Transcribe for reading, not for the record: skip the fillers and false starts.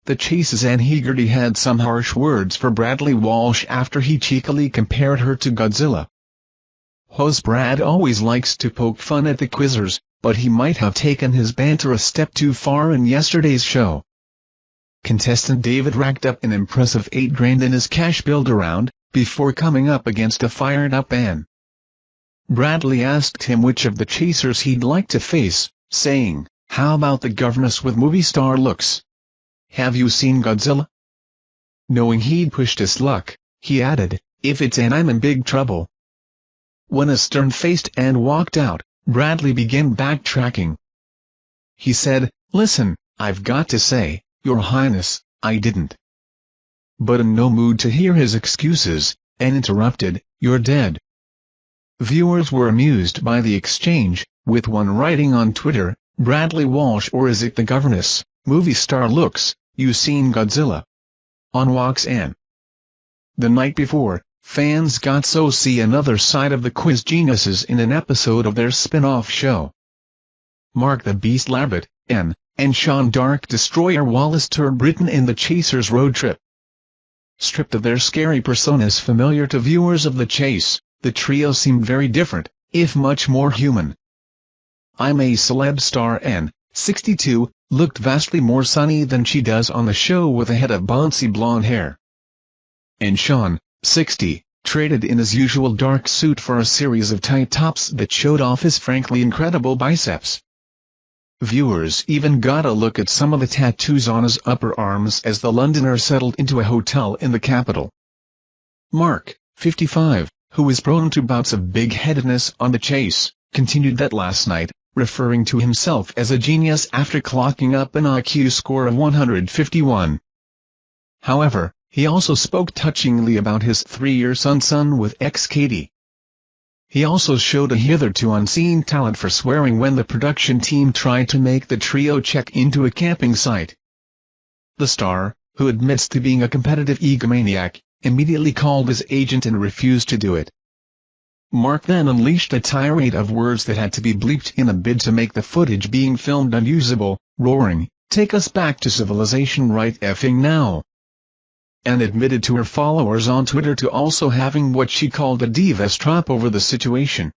The Chase's Anne Hegerty had some harsh words for Bradley Walsh after he cheekily compared her to Godzilla. Host Brad always likes to poke fun at the quizzers, but he might have taken his banter a step too far in yesterday's show. Contestant David racked up an impressive $8,000 in his cash build-around, before coming up against a fired-up Anne. Bradley asked him which of the chasers he'd like to face, saying, "How about the governess with movie star looks? Have you seen Godzilla?" Knowing he'd pushed his luck, he added, "If it's Anne, I'm in big trouble." When a stern-faced Anne walked out, Bradley began backtracking. He said, "Listen, I've got to say, Your Highness, I didn't." But in no mood to hear his excuses, Anne interrupted, "You're dead." Viewers were amused by the exchange, with one writing on Twitter, "Bradley Walsh, or is it the governess, movie star looks, you seen Godzilla?" On walks Anne. The night before, fans got to see another side of the quiz geniuses in an episode of their spin-off show. Mark the Beast Labbit, Anne, and Sean Dark Destroyer Wallace toured Britain in the Chasers' road trip. Stripped of their scary personas familiar to viewers of The Chase, the trio seemed very different, if much more human. I'm a Celeb star Anne, 62, looked vastly more sunny than she does on the show with a head of bouncy blonde hair. And Sean, 60, traded in his usual dark suit for a series of tight tops that showed off his frankly incredible biceps. Viewers even got a look at some of the tattoos on his upper arms as the Londoner settled into a hotel in the capital. Mark, 55, who is prone to bouts of big-headedness on The Chase, continued that last night, referring to himself as a genius after clocking up an IQ score of 151. However, he also spoke touchingly about his 3-year son with ex-Katie. He also showed a hitherto unseen talent for swearing when the production team tried to make the trio check into a camping site. The star, who admits to being a competitive egomaniac, immediately called his agent and refused to do it. Mark then unleashed a tirade of words that had to be bleeped in a bid to make the footage being filmed unusable, roaring, "Take us back to civilization right effing now!" And admitted to her followers on Twitter to also having what she called a diva strap over the situation.